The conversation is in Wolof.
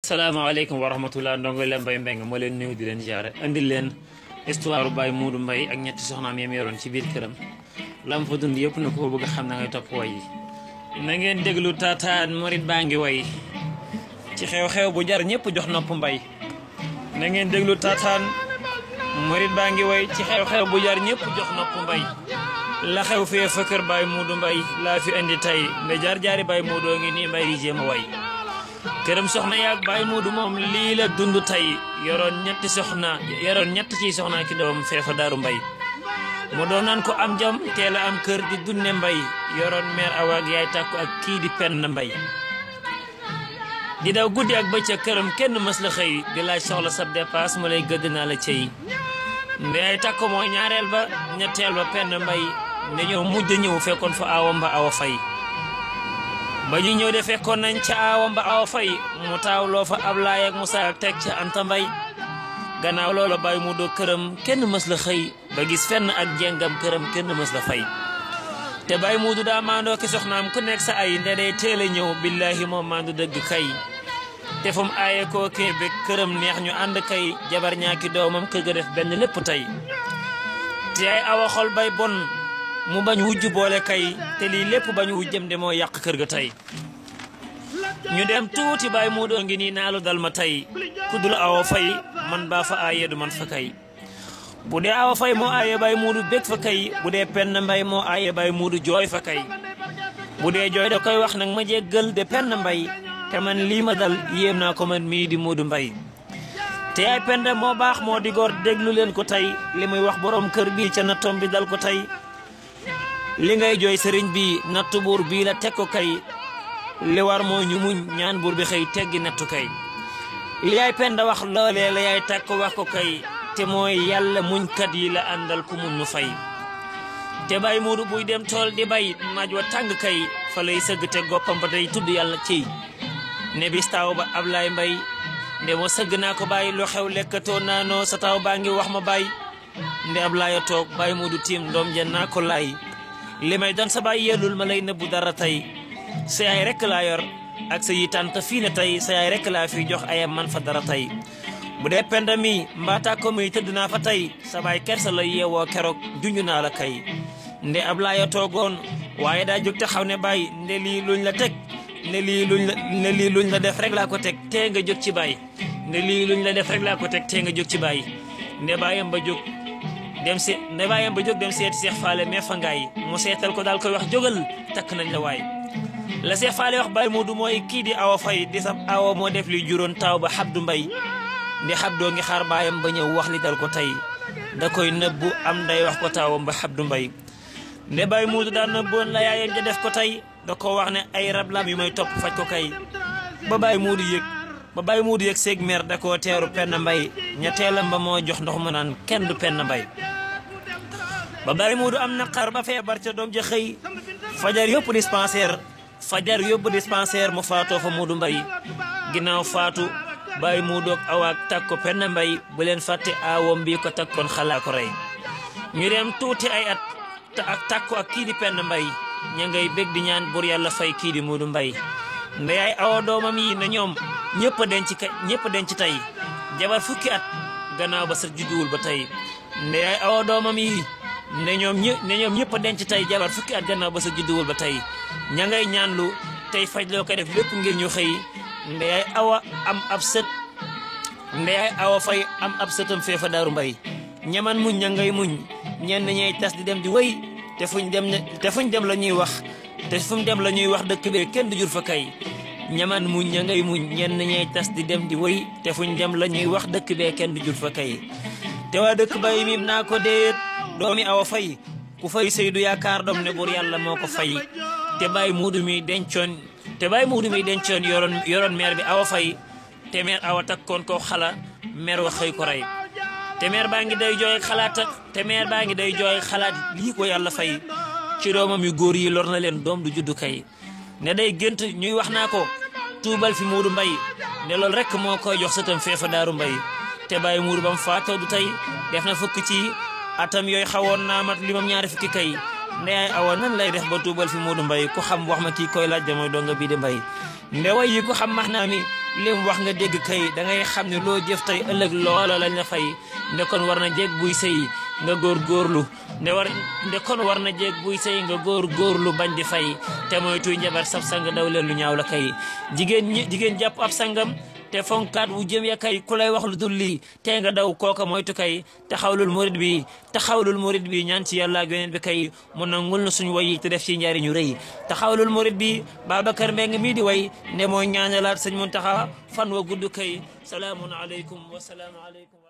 salaamaaleykum wa rahmatulah ndongali Mbengue moo leen nuyu di leen ziare andil leen histoire Baye Modou Mbaye ak ñetti soxnaam yam yoroon ci biir këram lam fa dund yëpp na ko bëgg a xam na ngay topp way yi na ngeen déglu taataan morit baa ngi way ci xew-xew bu jar ñëpp jox nopp mbay na ngeen déglu taataan morit baa ngi way ci xew-xew bu jar ñëpp jox nopp mbay la xew fee fa kër Baye Modou Mbaye laa fi andi tey mba jaar jaari Baye Modou ngi nii mbay di jéem a way këram soxna yaag Baye Modou moom lii la dund tey yoroon ñetti ciy soxna ki doom feefa daaru mbay mu doon naan ko am jom teel a am kër di dunne mbay yoroon meer awaag yaay tàkku ak kii di penn mbay di daw guddi ak bëccëg këram kenn mës la xëy di laaj soxla sab dépasse mu lay gëdd naa la cëy nde ay tàkku mooy ñaareel ba ñetteel ba penn mbay nde ñëw mujj ñëw fekkoon fa awa mba awa fay ba ñu ñëw de fekkoon nañ ca awa mba awa fay mu taawloo fa Ablaay ak Musaa ak teg ca Anta Mbay gannaaw loola Baye Modou këram kenn mës la xëy ba gis fenn ak jengam këram kenn mës la fay te Baye Modou daa maandoo ki soxnaam ku nekk sa ay nde day teel a ñëw billaahi moom maandu dëgg kay te fu mu aaye koo kee be këram neex ñu ànd kay jabar ñaaki doomam kër ga def benn lépp tey te ay awa xol bay bon mu bañ wujj boole kay te lii lépp bañ wujjam de moo yàq kër ga tey ñu dem tuuti Baye Modou ngi nii naalu dal ma tey ku dul awa fay man baa fa aaye du man fa kay bu dee awa fay moo aaye Baye Modou bég fa kay bu dee penn mbay moo aaye Baye Modou jooy fa kay bu dee jooy da koy wax nag ma jéggal de penn mbay te man lii ma dal yéem naa ko man mii di Modou Mbaye te ay penda moo baax moo di góor déglu leen ko tey li muy wax borom kër bii ca nattom bi dal ko tey li ngay jooy sëriñ bi nattu buur bii la teg ko kay li war moo ñu muñ ñaan buur bi xëy teggi nattu kay li yaay penda wax loolee la yaay tàkk wax ko kay te mooy yàlla muñkat yi la àndal ku mun nu fay te Baye Modou buy dem tool di bay naaj wa tàng kay fa lay sëgg te goppam ba tey tudd yàlla ciy ne bis taaw ba Ablaay Mbay nde moo sëgg naa ko bàyyi lu xew lekkatoo naanoo sa taaw baa ngi wax ma bàyyi nde Ablaay a toog Baye Modou tiim doom ja naa ko laay li may doon sa baay yellul ma lay nëbbu dara tey sa yaay rekk laa yor ak sa yi tànt fii ne tey sa yaay rekk laa fi jox ayam man fa dara tey bu dee penda mi mbaataa ko muy tëdd naa fa tey sa baay kersa la yeewoo keroog junju naa la kay nde Ablaay a toogoon waaye daa jóg taxaw ne Baye nde lii luñ la teg ne lii luñ la def rek laa ko teg tee nga jóg ci Baye nde lii luñ la def rek laa ko teg tee nga jóg ci Baye nde baayam ba jóg dem seeti Seex Faale mee fa ngaay mu seetal ko daal koy wax jógal takk nañ la waay la Seex Faale wax Baye Modou mooy kii di awa fay di sab awa moo def li juróon taaw ba Abdou Mbay ndi Abdou ngi xaar baayam ba ñëw wax li dal ko tey da koy nëbbu am day wax ko taawam ba Abdou Mbay nde Baye Modou daan nëbboon la yaayam ja def ko tey da ko wax ne ay rab lam yu may topp faj ko kay ba Baye Modou yëg seeg mer da koo teeru penn mbay ñetteelam ba moo jox ndox mu naan kenn du penn mbay ba Baye Modou am naqar ba feebar ca doom ja xëy fajar yóbbu dispensaire mu faatoo fa Modou Mbaye ginnaaw faatu Baye Modou ak awaak takk ko penn mbay bu leen fàtte aawam bi ko takkoon xalaa ko rey ñu dem tuuti ay at ak takko ak kii di penn mbay ña ngay bég di ñaan bur yàlla fay kii di Modou Mbaye ndeyaay awa doomam yi ne ñoom ñëpp denc tey jabar fukki at gannaaw ba sa judduwul ba tey ndeyaay awa doomam yi ne ñoom ñëpp denc tey jabar fukki at gannaaw ba sa judduwul ba tey ña ngay ñaanlu tey faj loo koy def lépp ngir ñu xëy ndeyaay awa fay am ab sëtam feefa daaru mbay ñaman muñ ña ngay muñ ñenn ñey tas di dem di wéy te fuñ dem la ñuy wax dëkk bee kenn du jur fa kay ñaman muñ ña ngay muñ ñenn ñey tas di dem di wéy te fuñ dem la ñuy wax dëkk bee kenn du jur fa kay te waa dëkk bay miim naa ko déet doomi awa fay ku fay Seydou yaakaar doom ne bur yàlla moo ko fay te Baye Modou mi dencoon yoroon meer bi awa fay te meer awa takkoon ko xala meer wa xëy ko rey te meer baa ngi day jooy xalaat lii ko yàlla fay ci doomam yu góor yi lor na leen doom du juddu kay ne day gént ñuy wax naa ko tuubal fi Modou Mbaye ne loolu rek moo koy jox sëtam feefa daaru mbay te Baye Modou bam faatoo du tey def na fukk ci atam yooyu xawoon naa mat limam ñaari fukki kay ndeyaay awa nan lay def ba tuubal fi Modou Mbaye ku xam wax ma kii koy laaj mooy donga bii di Mbaye nde way yi ko xam max naa mi lim wax nga dégg kay da ngay xam ne loo jëf tey ëllëg loola lañ la fay nde kon war na jeeg buy sëy nga góorgóorlu nde kon war na jeeg buy sëy nga góorgóorlu bañ di fay te moytuy njabar sab sang daw leen lu ñaaw la kay jigéen jàpp ab sangam te fonkaat wu jëm ya kay ku lay wax lu dul lii te nga daw kooka moytu kay taxawlul murid bi ñaan ci yàlla ak yonent bi kay mu nangul na suñu way te def ci njariñu rëy taxawlul murid bi Babacar Mbengue mii di way ne mooy ñaanalaat sëñ Muntaxa fan wa gudd kay salaamun aleykum wa salaamu aleykum